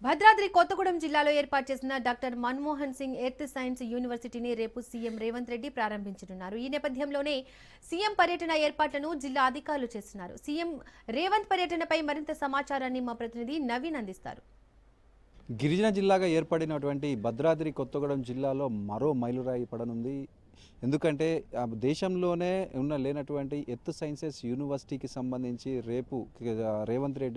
భద్రాద్రి కొత్తగూడెం జిల్లాలో ఏర్పాటు చేసిన doctor Manmohan Singh earth science యూనివర్సిటీని రేపు సీఎం రేవంత్ రెడ్డి ప్రారంభించనున్నారు. ఈ నేపథ్యంలోనే సీఎం పర్యటన ఏర్పాట్లను జిల్లా అధికారులు చేస్తున్నారు. సీఎం రేవంత్ పర్యటనపై మరింత సమాచారాన్ని మా ప్రతినిధి నవీన్ అందిస్తారు. గిరిజన జిల్లాగా ఏర్పడినటువంటి భద్రాద్రి కొత్తగూడెం జిల్లాలో మరో మైలురాయి పడనుంది. ఎందుకంటే దేశంలోనే లేనటువంటి ఎర్త్ సైన్సెస్ యూనివర్సిటీకి సంబంధించి రేపు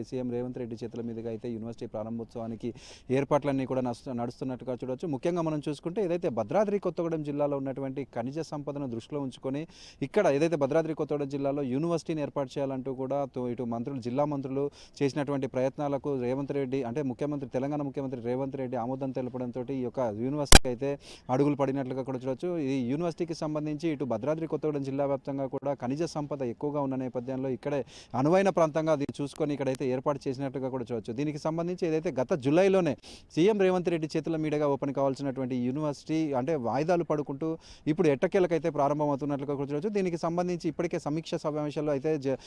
సీఎం రేవంత్ రెడ్డి చేతుల మీదుగా అయితే యూనివర్సిటీ ప్రారంభోత్సవానికి ఏర్పాట్లన్నీ కూడా నడుస్తున్నట్టుగా చూడవచ్చు. ముఖ్యంగా మనం చూసుకుంటే ఏదైతే భద్రాద్రి కొత్తగూడెం జిల్లాలో ఉన్నటువంటి ఖనిజ సంపదను దృష్టిలో ఉంచుకొని ఇక్కడ ఏదైతే భద్రాద్రి కొత్తగూడెం జిల్లాలో యూనివర్సిటీని ఏర్పాటు చేయాలంటూ కూడా ఇటు జిల్లా మంత్రులు చేసినటువంటి ప్రయత్నాలకు రేవంత్ రెడ్డి తెలంగాణ ముఖ్యమంత్రి రేవంత్ రెడ్డి ఆమోదం తెలపడంతో ఈ యొక్క యూనివర్సిటీకి అయితే అడుగులు పడినట్లుగా కూడా చూడవచ్చు. ఈ యూనివర్సిటీకి సంబంధించి ఇటు భద్రాద్రి కొత్తగూడెం జిల్లా వ్యాప్తంగా కూడా ఖనిజ సంపద ఎక్కువగా ఉన్న నేపథ్యంలో ఇక్కడే అనువైన ప్రాంతంగా అది చూసుకొని ఇక్కడైతే ఏర్పాటు చేసినట్టుగా కూడా చూడవచ్చు. దీనికి సంబంధించి ఏదైతే గత జూలైలోనే సీఎం రేవంత్ రెడ్డి చేతుల మీదుగా ఓపెన్ కావాల్సినటువంటి యూనివర్సిటీ అంటే వాయిదాలు పడుకుంటూ ఇప్పుడు ఎట్టకేలకైతే ప్రారంభమవుతున్నట్లుగా కూడా చూడవచ్చు. దీనికి సంబంధించి ఇప్పటికే సమీక్ష సమావేశాల్లో అయితే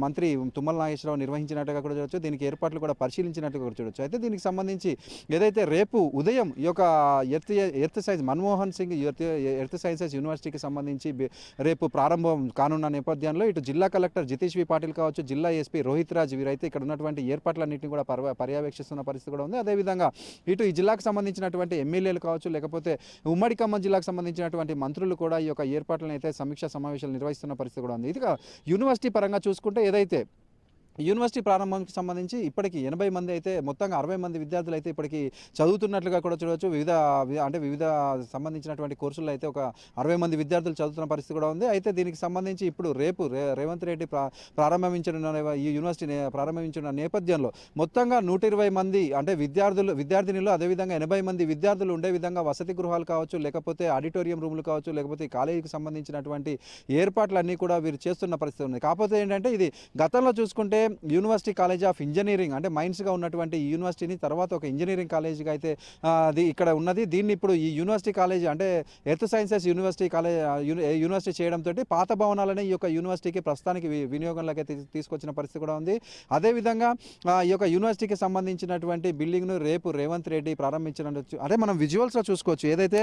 మంత్రి తుమ్మల నాగేశ్వరరావు నిర్వహించినట్టుగా కూడా చూడవచ్చు. దీనికి ఏర్పాట్లు కూడా పరిశీలించినట్టుగా కూడా చూడవచ్చు. అయితే దీనికి సంబంధించి ఏదైతే రేపు ఉదయం ఈ యొక్క earth science Manmohan Singh earth sciences యూనివర్సిటీకి సంబంధించి రేపు ప్రారంభం కానున్న నేపథ్యంలో ఇటు జిల్లా కలెక్టర్ జితేష్ వి పాటిల్ కావచ్చు, జిల్లా ఎస్పీ రోహిత్ రాజ్ వీరైతే ఇక్కడ ఉన్నటువంటి ఏర్పాట్లన్నింటినీ కూడా పర్యవేక్షిస్తున్న పరిస్థితి కూడా ఉంది. అదేవిధంగా ఇటు ఈ జిల్లాకు సంబంధించినటువంటి ఎమ్మెల్యేలు కావచ్చు, లేకపోతే ఉమ్మడి ఖమ్మం జిల్లాకు సంబంధించినటువంటి మంత్రులు కూడా ఈ యొక్క ఏర్పాట్లను అయితే సమీక్షా సమావేశాలు నిర్వహిస్తున్న పరిస్థితి కూడా ఉంది. ఇదిగా యూనివర్సిటీ పరంగా చూసుకుంటే ఏదైతే యూనివర్సిటీ ప్రారంభానికి సంబంధించి ఇప్పటికీ 80 మంది అయితే మొత్తంగా 60 మంది విద్యార్థులు అయితే ఇప్పటికీ చదువుతున్నట్లుగా కూడా చూడవచ్చు. వివిధ సంబంధించినటువంటి కోర్సుల్లో అయితే ఒక 60 మంది విద్యార్థులు చదువుతున్న పరిస్థితి కూడా ఉంది. అయితే దీనికి సంబంధించి ఇప్పుడు రేపు రేవంత్ రెడ్డి ఈ యూనివర్సిటీని ప్రారంభించిన నేపథ్యంలో మొత్తంగా 120 మంది అంటే విద్యార్థినులు అదేవిధంగా 80 మంది విద్యార్థులు ఉండే విధంగా వసతి గృహాలు కావచ్చు, లేకపోతే ఆడిటోరియం రూములు కావచ్చు, లేకపోతే ఈ కాలేజీకి సంబంధించినటువంటి ఏర్పాట్లన్నీ కూడా వీరు చేస్తున్న పరిస్థితి ఉంది. కాకపోతే ఏంటంటే ఇది గతంలో చూసుకుంటే యూనివర్సిటీ కాలేజ్ ఆఫ్ ఇంజనీరింగ్ అంటే మైన్స్గా ఉన్నటువంటి ఈ యూనివర్సిటీని తర్వాత ఒక ఇంజనీరింగ్ కాలేజీగా అయితే అది ఇక్కడ ఉన్నది. దీన్ని ఇప్పుడు ఈ యూనివర్సిటీ కాలేజ్ అంటే ఎర్త్ సైన్సెస్ యూనివర్సిటీ చేయడంతో పాత భవనాలనే ఈ యొక్క యూనివర్సిటీకి ప్రస్తుతానికి వినియోగంలోకి అయితే తీసుకొచ్చిన పరిస్థితి కూడా ఉంది. అదేవిధంగా ఈ యొక్క యూనివర్సిటీకి సంబంధించినటువంటి బిల్డింగ్ను రేపు రేవంత్ రెడ్డి ప్రారంభించవచ్చు. అంటే మనం విజువల్స్లో చూసుకోవచ్చు. ఏదైతే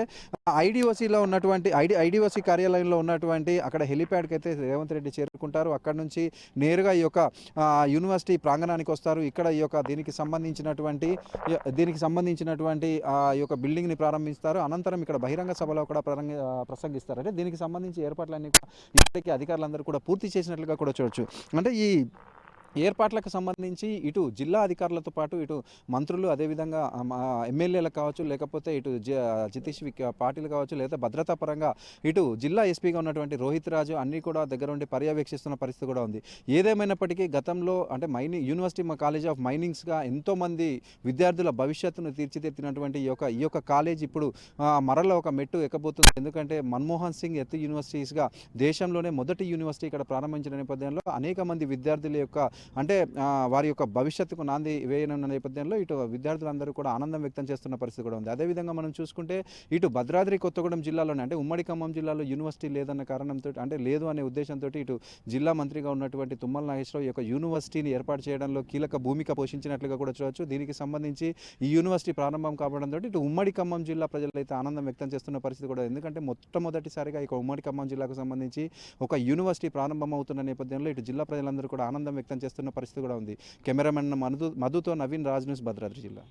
ఐడిఓసిలో ఉన్నటువంటి ఐడిఓసి కార్యాలయంలో ఉన్నటువంటి అక్కడ హెలిప్యాడ్కి అయితే రేవంత్ రెడ్డి చేరుకుంటారు. అక్కడ నుంచి నేరుగా ఈ యొక్క యూనివర్సిటీ ప్రాంగణానికి వస్తారు. ఇక్కడ ఈ యొక్క దీనికి సంబంధించినటువంటి ఈ యొక్క బిల్డింగ్ని ప్రారంభిస్తారు. అనంతరం ఇక్కడ బహిరంగ సభలో కూడా ప్రసంగిస్తారు. అంటే దీనికి సంబంధించి ఏర్పాట్లన్నీ ఇప్పటికీ అధికారులందరూ కూడా పూర్తి చేసినట్లుగా కూడా చూడవచ్చు. అంటే ఈ ఏర్పాట్లకు సంబంధించి ఇటు జిల్లా అధికారులతో పాటు ఇటు మంత్రులు అదేవిధంగా ఎమ్మెల్యేలకు కావచ్చు, లేకపోతే ఇటు జితేష్ పాటిల్ కావచ్చు, లేదా భద్రతా పరంగా ఇటు జిల్లా ఎస్పీగా ఉన్నటువంటి రోహిత్ రాజు అన్నీ కూడా దగ్గర ఉండి పర్యవేక్షిస్తున్న పరిస్థితి కూడా ఉంది. ఏదేమైనప్పటికీ గతంలో అంటే యూనివర్సిటీ కాలేజ్ ఆఫ్ మైనింగ్స్గా ఎంతోమంది విద్యార్థుల భవిష్యత్తును తీర్చిదిద్దినటువంటి ఈ యొక్క కాలేజ్ ఇప్పుడు మరల ఒక మెట్టు ఎక్కబోతుంది. ఎందుకంటే మన్మోహన్ సింగ్ ఎర్త్ యూనివర్సిటీస్గా దేశంలోనే మొదటి యూనివర్సిటీ ఇక్కడ ప్రారంభించిన నేపథ్యంలో అనేక మంది విద్యార్థుల యొక్క అంటే వారి యొక్క భవిష్యత్తుకు నాంది వేయనున్న నేపథ్యంలో ఇటు విద్యార్థులందరూ కూడా ఆనందం వ్యక్తం చేస్తున్న పరిస్థితి కూడా ఉంది. అదేవిధంగా మనం చూసుకుంటే ఇటు భద్రాద్రి కొత్తగూడెం జిల్లాలోనే అంటే ఉమ్మడి ఖమ్మం జిల్లాలో యూనివర్సిటీ లేదన్న కారణంతో అంటే లేదు అనే ఉద్దేశంతో ఇటు జిల్లా మంత్రిగా ఉన్నటువంటి తుమ్మల నాగేశ్వరరావు ఈ యొక్క యూనివర్సిటీని ఏర్పాటు చేయడంలో కీలక భూమిక పోషించినట్లుగా కూడా చూడవచ్చు. దీనికి సంబంధించి ఈ యూనివర్సిటీ ప్రారంభం కావడంతో ఇటు ఉమ్మడి ఖమ్మం జిల్లా ప్రజలైతే ఆనందం వ్యక్తం చేస్తున్న పరిస్థితి కూడా. ఎందుకంటే మొట్టమొదటిసారిగా ఇక ఉమ్మడి ఖమ్మం జిల్లాకు సంబంధించి ఒక యూనివర్సిటీ ప్రారంభం అవుతున్న నేపథ్యంలో ఇటు జిల్లా ప్రజలందరూ కూడా ఆనందం వ్యక్తం చేస్తున్న పరిస్థితి కూడా ఉంది. కెమెరామెన్ మధుతో నవీన్, రాజ్ న్యూస్, భద్రాద్రి జిల్లా.